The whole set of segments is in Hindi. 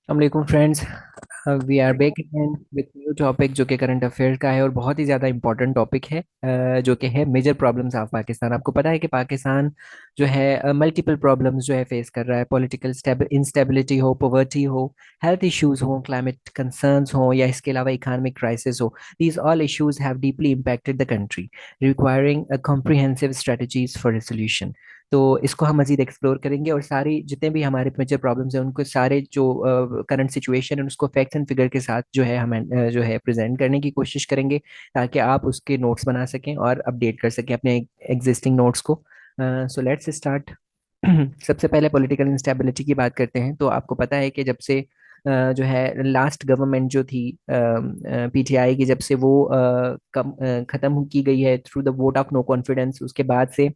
वालेकुम friends. We are back again with new topic जो कि करंट अफेयर का है और बहुत ही ज़्यादा इंपॉर्टेंट टॉपिक है, जो कि है मेजर प्रॉब्लम्स ऑफ पाकिस्तान। आपको पता है कि पाकिस्तान जो है मल्टीपल प्रॉब्लम्स जो है फेस कर रहा है। पॉलिटिकल इंस्टेबिलिटी हो, पॉवर्टी हो, हेल्थ इश्यूज हो, क्लाइमेट कंसर्न्स हो, या इसके अलावा इकोनॉमिक क्राइसिस हो। These all issues have deeply impacted the country, requiring comprehensive strategies for resolution। तो इसको हम मजीद एक्सप्लोर करेंगे और सारी जितने भी हमारे मेजर प्रॉब्लम्स हैं उनको सारे जो करंट सिचुएशन है उसको फैक्ट्स एंड फिगर के साथ जो है हम जो है प्रेजेंट करने की कोशिश करेंगे, ताकि आप उसके नोट्स बना सकें और अपडेट कर सकें अपने एग्जिस्टिंग नोट्स को। So let's start. सबसे पहले पॉलिटिकल इंस्टेबिलिटी की बात करते हैं। तो आपको पता है कि जब से जो है लास्ट गवर्नमेंट जो थी पीटीआई की, जब से वो खत्म की गई है through the vote of no confidence, उसके बाद से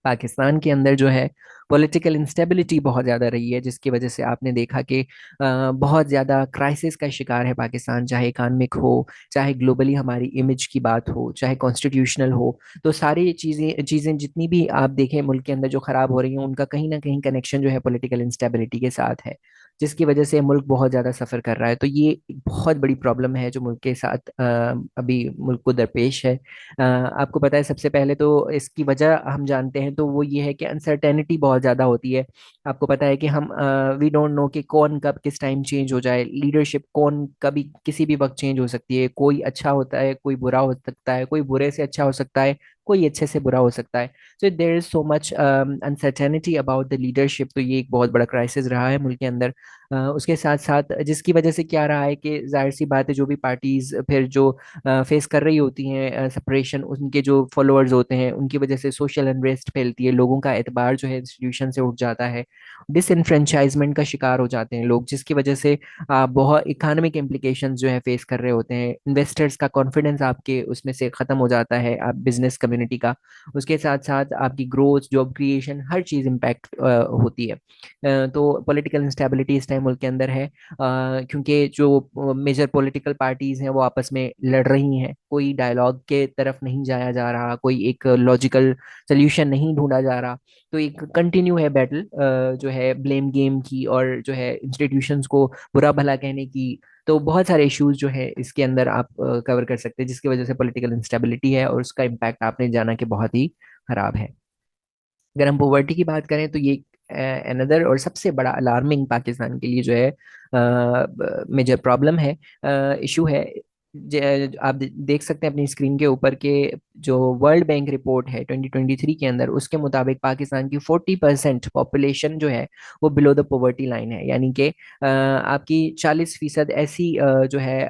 पाकिस्तान के अंदर जो है पॉलिटिकल इंस्टेबिलिटी बहुत ज़्यादा रही है, जिसकी वजह से आपने देखा कि बहुत ज़्यादा क्राइसिस का शिकार है पाकिस्तान, चाहे इकानमिक हो, चाहे ग्लोबली हमारी इमेज की बात हो, चाहे कॉन्स्टिट्यूशनल हो। तो सारी चीज़ें चीज़ें जितनी भी आप देखें मुल्क के अंदर जो ख़राब हो रही हैं, उनका कहीं ना कहीं कनेक्शन जो है पॉलिटिकल इंस्टेबिलिटी के साथ है, जिसकी वजह से मुल्क बहुत ज़्यादा सफ़र कर रहा है। तो ये एक बहुत बड़ी प्रॉब्लम है जो मुल्क के साथ अभी मुल्क को दरपेश है। आपको पता है सबसे पहले तो इसकी वजह हम जानते हैं, तो वो ये है कि अनसर्टेनिटी बहुत ज़्यादा होती है। आपको पता है कि हम वी डोंट नो कि कौन कब किस टाइम चेंज हो जाए, लीडरशिप कौन कभी किसी भी वक्त चेंज हो सकती है। कोई अच्छा होता है, कोई बुरा हो सकता है, कोई बुरे से अच्छा हो सकता है, कोई अच्छे से बुरा हो सकता है। So there is so much uncertainty about the leadership. तो ये एक बहुत बड़ा क्राइसिस रहा है मुल्क के अंदर। उसके साथ साथ जिसकी वजह से क्या रहा है कि जाहिर सी बात है, जो भी पार्टीज फिर जो फेस कर रही होती हैं सेपरेशन, उनके जो फॉलोअर्स होते हैं उनकी वजह से सोशल अनरेस्ट फैलती है, लोगों का एतबार जो है इंस्टीट्यूशन से उठ जाता है, डिसएनफ्रेंचाइजमेंट का शिकार हो जाते हैं लोग, जिसकी वजह से बहुत इकोनॉमिक इम्प्लीकेशंस जो है फेस कर रहे होते हैं। इन्वेस्टर्स का कॉन्फिडेंस आपके उसमें से ख़त्म हो जाता है, आप बिजनेस कम्युनिटी का। उसके साथ साथ आपकी ग्रोथ, जॉब क्रिएशन, हर चीज़ इम्पैक्ट होती है। तो पॉलिटिकल इंस्टेबिलिटी इस टाइम मुल्क के अंदर है, क्योंकि जो मेजर पॉलिटिकल पार्टीज हैं वो आपस में लड़ रही हैं, कोई डायलॉग के तरफ नहीं जाया जा रहा, कोई एक लॉजिकल सोल्यूशन नहीं ढूंढा जा रहा। तो एक कंटिन्यू है बैटल जो है ब्लेम गेम की, और जो है इंस्टीट्यूशंस को बुरा भला कहने की। तो बहुत सारे इश्यूज जो है इसके अंदर आप कवर कर सकते हैं, जिसकी वजह से पॉलिटिकल इंस्टेबिलिटी है और उसका इम्पैक्ट आपने जाना कि बहुत ही खराब है। अगर हम पॉवर्टी की बात करें तो ये अनदर और सबसे बड़ा अलार्मिंग पाकिस्तान के लिए जो है मेजर प्रॉब्लम है, इशू है। आप देख सकते हैं अपनी स्क्रीन के ऊपर के जो वर्ल्ड बैंक रिपोर्ट है 2023 के अंदर, उसके मुताबिक पाकिस्तान की 40% पॉपुलेशन जो है वो बिलो द पॉवर्टी लाइन है। यानी कि आपकी 40% ऐसी जो है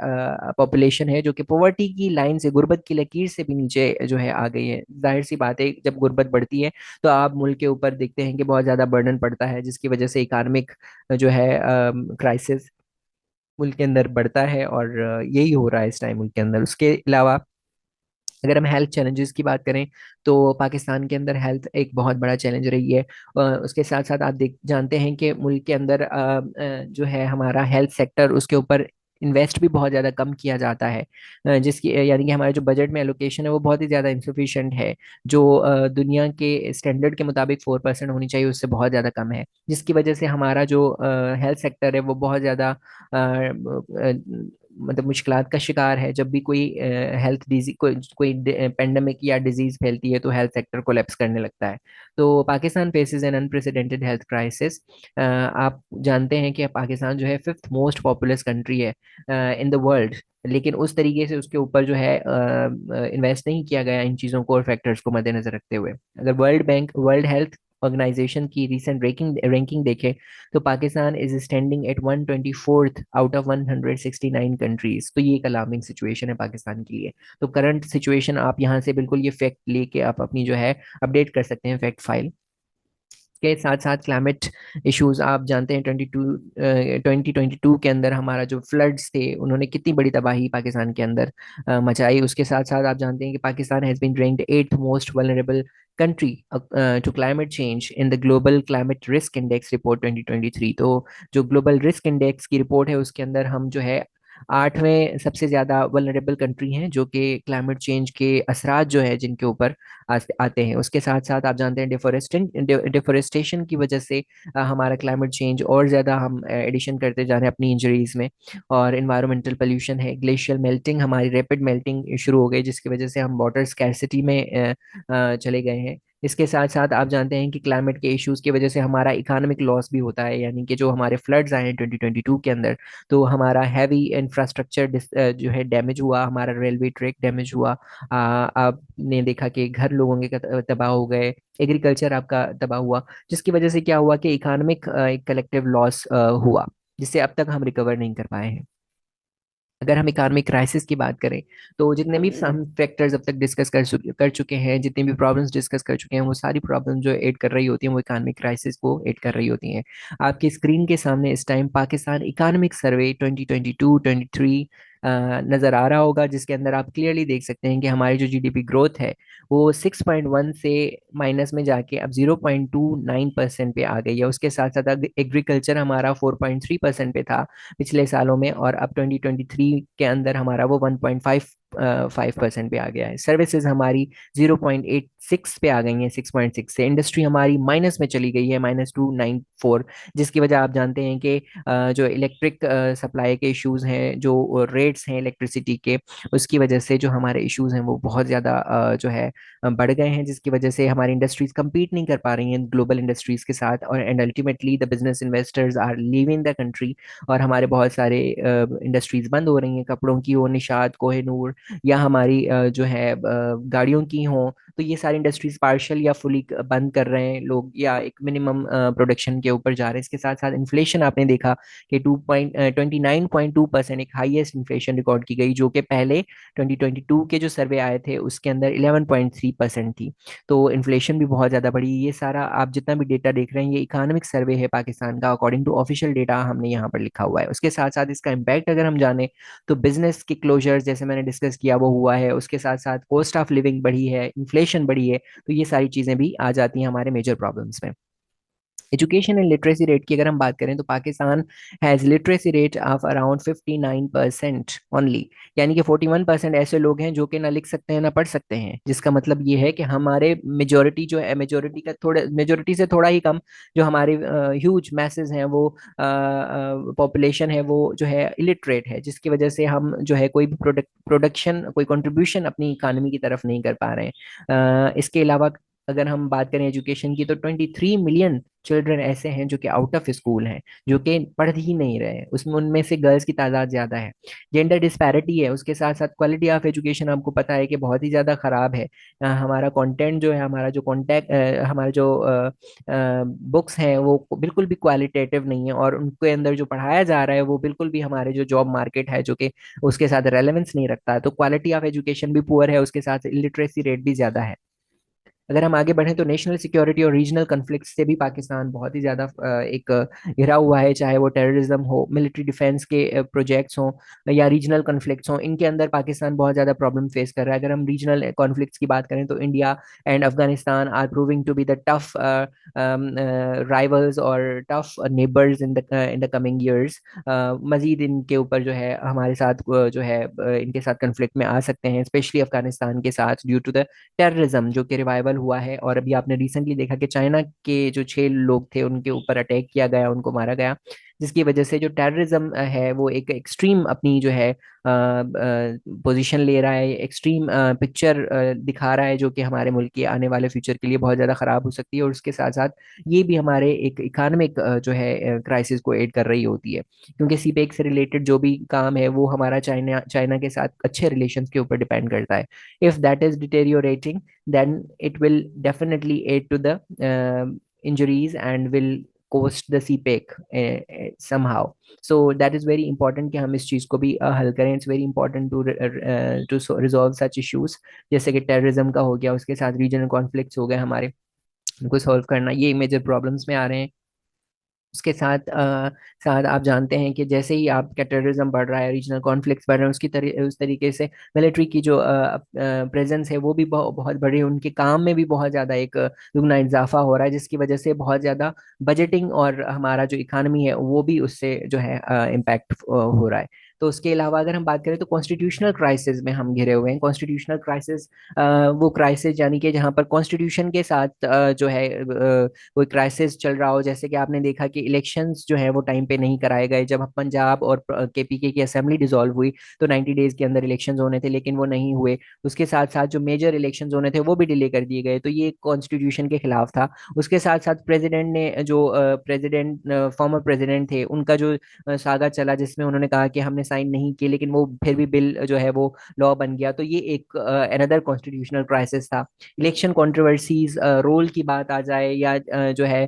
पॉपुलेशन है जो कि पॉवर्टी की लाइन से, गुर्बत की लकीर से भी नीचे जो है आ गई है। जाहिर सी बात है, जब गुर्बत बढ़ती है तो आप मुल्क के ऊपर देखते हैं कि बहुत ज़्यादा बर्डन पड़ता है, जिसकी वजह से इकोनॉमिक जो है क्राइसिस मुल्क के अंदर बढ़ता है, और यही हो रहा है इस टाइम मुल्क के अंदर। उसके अलावा अगर हम हेल्थ चैलेंजेस की बात करें तो पाकिस्तान के अंदर हेल्थ एक बहुत बड़ा चैलेंज रही है। उसके साथ साथ आप देख जानते हैं कि मुल्क के अंदर जो है हमारा हेल्थ सेक्टर, उसके ऊपर इन्वेस्ट भी बहुत ज़्यादा कम किया जाता है, जिसकी यानी कि हमारे जो बजट में एलोकेशन है वो बहुत ही ज़्यादा इंसफिशिएंट है, जो दुनिया के स्टैंडर्ड के मुताबिक 4% होनी चाहिए, उससे बहुत ज़्यादा कम है। जिसकी वजह से हमारा जो हेल्थ सेक्टर है वो बहुत ज़्यादा मतलब मुश्किलात का शिकार है। जब भी कोई हेल्थ डिजीज, कोई पेंडेमिक या डिजीज फैलती है तो हेल्थ सेक्टर कोलैप्स करने लगता है। तो Pakistan faces an unprecedented health crisis. आप जानते हैं कि पाकिस्तान जो है फिफ्थ मोस्ट पॉपुलस कंट्री है इन द वर्ल्ड, लेकिन उस तरीके से उसके ऊपर जो है इन्वेस्ट नहीं किया गया इन चीज़ों को और फैक्टर्स को मद्देनजर रखते हुए। अगर world bank, world health organisation की रिसेंट रैंकिंग रैंकिंग देखें तो Pakistan is standing at 124th out of 169 countries. तो ये एक अलार्मिंग सिचुएशन है पाकिस्तान के लिए। तो करंट सिचुएशन आप यहाँ से बिल्कुल ये फैक्ट लेके आप अपनी जो है अपडेट कर सकते हैं फैक्ट फाइल के साथ साथ। क्लाइमेट इश्यूज आप जानते हैं, 2022 के अंदर हमारा जो फ्लड्स थे उन्होंने कितनी बड़ी तबाही पाकिस्तान के अंदर मचाई। उसके साथ साथ आप जानते हैं कि Pakistan has been ranked 8th most vulnerable country to climate change in the global climate risk index report 2023। तो जो ग्लोबल रिस्क इंडेक्स की रिपोर्ट है उसके अंदर हम जो है आठवें सबसे ज़्यादा वल्नरेबल कंट्री हैं, जो कि क्लाइमेट चेंज के असरात जो है जिनके ऊपर आते हैं। उसके साथ साथ आप जानते हैं डिफोरेस्टेशन की वजह से हमारा क्लाइमेट चेंज और ज़्यादा हम एडिशन करते जा रहे हैं अपनी इंजरीज में। और इन्वायरमेंटल पोल्यूशन है, ग्लेशियल मेल्टिंग, हमारी रैपिड मेल्टिंग शुरू हो गई, जिसकी वजह से हम वाटर स्कैरसिटी में चले गए हैं। इसके साथ साथ आप जानते हैं कि क्लाइमेट के इश्यूज की वजह से हमारा इकोनॉमिक लॉस भी होता है, यानी कि जो हमारे फ्लड्स आए हैं 2022 के अंदर, तो हमारा हैवी इंफ्रास्ट्रक्चर जो है डैमेज हुआ, हमारा रेलवे ट्रैक डैमेज हुआ। आपने देखा कि घर लोगों के तबाह हो गए, एग्रीकल्चर आपका तबाह हुआ, जिसकी वजह से क्या हुआ कि इकोनॉमिक एक कलेक्टिव लॉस हुआ, जिससे अब तक हम रिकवर नहीं कर पाए हैं। अगर हम इकोनॉमिक क्राइसिस की बात करें, तो जितने भी हम फैक्टर्स अब तक डिस्कस कर चुके हैं, जितनी भी प्रॉब्लम्स डिस्कस कर चुके हैं, वो सारी प्रॉब्लम जो ऐड कर रही होती हैं वो इकोनॉमिक क्राइसिस को ऐड कर रही होती हैं। आपकी स्क्रीन के सामने इस टाइम पाकिस्तान इकोनॉमिक सर्वे 2022-23 नज़र आ रहा होगा, जिसके अंदर आप क्लियरली देख सकते हैं कि हमारी जो जीडीपी ग्रोथ है वो 6.1 से माइनस में जाके अब 0.29% पे आ गई है। उसके साथ साथ एग्रीकल्चर हमारा 4.3% पे था पिछले सालों में, और अब 2023 के अंदर हमारा वो 1.5% पे आ गया है। सर्विसेज हमारी 0.86 पे आ गई हैं 6.6 से। इंडस्ट्री हमारी माइनस में चली गई है, -294, जिसकी वजह आप जानते हैं कि जो इलेक्ट्रिक सप्लाई के इश्यूज हैं, जो रेट्स हैं इलेक्ट्रिसिटी के, उसकी वजह से जो हमारे इश्यूज हैं वो बहुत ज़्यादा जो है बढ़ गए हैं, जिसकी वजह से हमारी इंडस्ट्रीज compete नहीं कर पा रही हैं ग्लोबल इंडस्ट्रीज के साथ, और and ultimately the business investors are leaving the country, और हमारे बहुत सारे इंडस्ट्रीज बंद हो रही हैं, कपड़ों की हो, निशात, कोहिनूर, या हमारी जो है गाड़ियों की हो। तो ये सारी इंडस्ट्रीज पार्शियल या फुली बंद कर रहे हैं लोग, या एक मिनिमम प्रोडक्शन के ऊपर जा रहे हैं। इसके साथ साथ इन्फ्लेशन आपने देखा कि 29.2% एक हाईएस्ट इन्फ्लेशन रिकॉर्ड की गई, जो कि पहले 2022 के जो सर्वे आए थे उसके अंदर 11.3% थी। तो इन्फ्लेशन भी बहुत ज़्यादा बढ़ी। ये सारा आप जितना भी डेटा देख रहे हैं, ये इकोनॉमिक सर्वे है पाकिस्तान का, अकॉर्डिंग टू ऑफिशियल डेटा हमने यहाँ पर लिखा हुआ है। उसके साथ साथ इसका इम्पैक्ट अगर हम जाने, तो बिजनेस के क्लोजर्स जैसे मैंने डिस्कस किया वो हुआ है, उसके साथ साथ कॉस्ट ऑफ लिविंग बढ़ी है, इन्फ्लेशन बढ़ी है। तो ये सारी चीज़ें भी आ जाती हैं हमारे मेजर प्रॉब्लम्स में। एजुकेशन एंड लिटरेसी रेट की अगर हम बात करें, तो Pakistan has literacy rate of around 59% only, यानी कि 41% ऐसे लोग हैं जो कि ना लिख सकते हैं ना पढ़ सकते हैं, जिसका मतलब ये है कि हमारे मेजोरिटी जो है, मेजोरिटी का थोड़ा, मेजोरिटी से थोड़ा ही कम, जो हमारे ह्यूज मैसेज हैं वो पॉपुलेशन है वो जो है इलिटरेट है, जिसकी वजह से हम जो है कोई भी प्रोडक्शन, कोई कंट्रीब्यूशन अपनी इकानमी की तरफ नहीं कर पा रहे हैं। इसके अलावा अगर हम बात करें एजुकेशन की, तो 23 मिलियन चिल्ड्रन ऐसे हैं जो कि आउट ऑफ स्कूल हैं, जो कि पढ़ ही नहीं रहे हैं, उसमें उनमें से गर्ल्स की तादाद ज़्यादा है। जेंडर डिस्पैरिटी है, उसके साथ साथ क्वालिटी ऑफ एजुकेशन आपको पता है कि बहुत ही ज़्यादा ख़राब है। हमारा कंटेंट जो है, हमारा जो कॉन्टेक्ट, हमारा जो बुक्स हैं वो बिल्कुल भी क्वालिटेटिव नहीं है, और उनके अंदर जो पढ़ाया जा रहा है वो बिल्कुल भी हमारे जो जॉब मार्केट है जो कि उसके साथ रेलेवेंस नहीं रखता है। तो क्वालिटी ऑफ एजुकेशन भी पुअर है, उसके साथ इलिटरेसी रेट भी ज़्यादा है। अगर हम आगे बढ़ें, तो नेशनल सिक्योरिटी और रीजनल कन्फ्लिक्ट से भी पाकिस्तान बहुत ही ज़्यादा एक घिरा हुआ है, चाहे वो टेररिज्म हो, मिलिट्री डिफेंस के प्रोजेक्ट्स हों, या रीजनल कन्फ्लिक्ट्स हों, इनके अंदर पाकिस्तान बहुत ज़्यादा प्रॉब्लम फेस कर रहा है। अगर हम रीजनल कॉन्फ्लिक्ट्स की बात करें, तो India and Afghanistan are proving to be the tough rivals और tough neighbours in the coming years. मजीद इनके ऊपर जो है हमारे साथ जो है इनके साथ कन्फ्लिक्ट में आ सकते हैं, स्पेशली अफगानिस्तान के साथ, ड्यू टू द टेररिज्म जो कि रिवाइवल हुआ है। और अभी आपने रिसेंटली देखा कि चाइना के जो 6 लोग थे उनके ऊपर अटैक किया गया, उनको मारा गया, जिसकी वजह से जो टेररिज्म है वो एक एक्सट्रीम अपनी जो है पोजीशन ले रहा है, एक्सट्रीम पिक्चर दिखा रहा है, जो कि हमारे मुल्क के आने वाले फ्यूचर के लिए बहुत ज़्यादा ख़राब हो सकती है। और उसके साथ साथ ये भी हमारे एक इकोनॉमिक जो है क्राइसिस को एड कर रही होती है, क्योंकि सीपेक से रिलेटेड जो भी काम है वो हमारा चाइना चाइना के साथ अच्छे रिलेशन के ऊपर डिपेंड करता है। If that is deteriorating, then it will definitely aid to the injuries and will cost the CPEC somehow. So that is very important कि हम इस चीज़ को भी हल करें। It's very important to resolve such issues, जैसे कि टेररिज्म का हो गया, उसके साथ रीजनल कॉन्फ्लिक्ट्स हो गए हमारे, उनको सॉल्व करना, ये मेजर प्रॉब्लम्स में आ रहे हैं। उसके साथ आप जानते हैं कि जैसे ही आपका टेररिज्म बढ़ रहा है, रीजनल कॉन्फ्लिक्ट्स बढ़ रहे हैं, उस तरीके से मिलिट्री की जो प्रेजेंस है वो भी बहुत बड़ी है, उनके काम में भी बहुत ज़्यादा एक दुगना इजाफा हो रहा है, जिसकी वजह से बहुत ज़्यादा बजटिंग और हमारा जो इकानमी है वो भी उससे जो है इम्पैक्ट हो रहा है। तो उसके अलावा अगर हम बात करें तो कॉन्स्टिट्यूशनल क्राइसिस में हम घिरे हुए हैं। कॉन्स्टिट्यूशनल क्राइसिस वो क्राइसिस यानी कि जहाँ पर कॉन्स्टिट्यूशन के साथ जो है कोई क्राइसिस चल रहा हो, जैसे कि आपने देखा कि इलेक्शंस जो है वो टाइम पे नहीं कराए गए। जब पंजाब और केपीके की असेंबली डिसॉल्व हुई तो 90 डेज के अंदर इलेक्शंस होने थे, लेकिन वो नहीं हुए। उसके साथ साथ जो मेजर इलेक्शंस होने थे वो भी डिले कर दिए गए, तो ये कॉन्स्टिट्यूशन के खिलाफ था। उसके साथ साथ प्रेसिडेंट ने जो प्रेसिडेंट फॉर्मर प्रेसिडेंट थे उनका जो सागा चला, जिसमें उन्होंने कहा कि हमने साइन नहीं किए, लेकिन वो फिर भी बिल जो है वो लॉ बन गया। तो ये एक अनदर कॉन्स्टिट्यूशनल क्राइसिस था। इलेक्शन कंट्रोवर्सीज, रोल की बात आ जाए, या जो है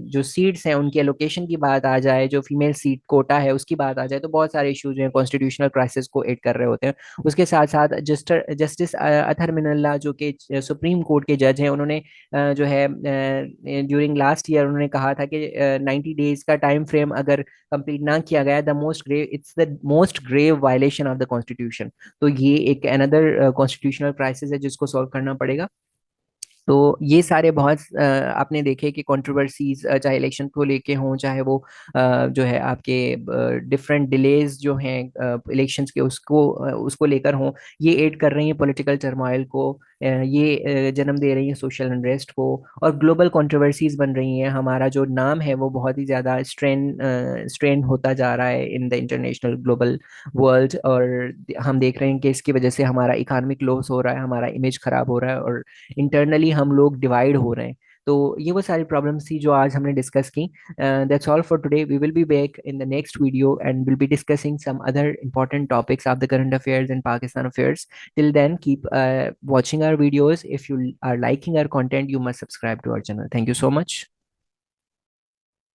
जो सीट्स हैं उनके एलोकेशन की बात आ जाए, जो फीमेल सीट कोटा है उसकी बात आ जाए, तो बहुत सारे इश्यूज हैं कॉन्स्टिट्यूशनल क्राइसिस को एड कर रहे होते हैं। उसके साथ साथ जस्टिस अतहर मिनल्ला जो कि सुप्रीम कोर्ट के जज हैं, उन्होंने जो है ड्यूरिंग लास्ट ईयर उन्होंने कहा था कि 90 डेज का टाइम फ्रेम अगर कंप्लीट ना किया गया, the most grave violation of the constitution. तो ये एक अनदर कॉन्स्टिट्यूशनल क्राइसिस है जिसको सॉल्व करना पड़ेगा। तो ये सारे बहुत आपने देखे कि कंट्रोवर्सीज चाहे इलेक्शन को लेके हों, चाहे वो जो है आपके डिफरेंट डिलेज जो हैं इलेक्शंस के उसको लेकर हों, ये एड कर रही हैं पॉलिटिकल टर्मोइल को। ये जन्म दे रही हैं सोशल अनरेस्ट को, और ग्लोबल कंट्रोवर्सीज बन रही हैं। हमारा जो नाम है वो बहुत ही ज़्यादा स्ट्रेन होता जा रहा है in the international global world. और हम देख रहे हैं कि इसकी वजह से हमारा इकोनॉमिक लॉस हो रहा है, हमारा इमेज खराब हो रहा है, और इंटरनली हम लोग डिवाइड हो रहे हैं। तो ये वो सारी प्रॉब्लम्स थी जो आज हमने डिस्कस की। That's all for today. We will be back in the next video and will be discussing some other important topics of the current affairs and Pakistan affairs. Till then, keep watching our videos. If you are liking our content, you must subscribe to our channel. Thank you so much.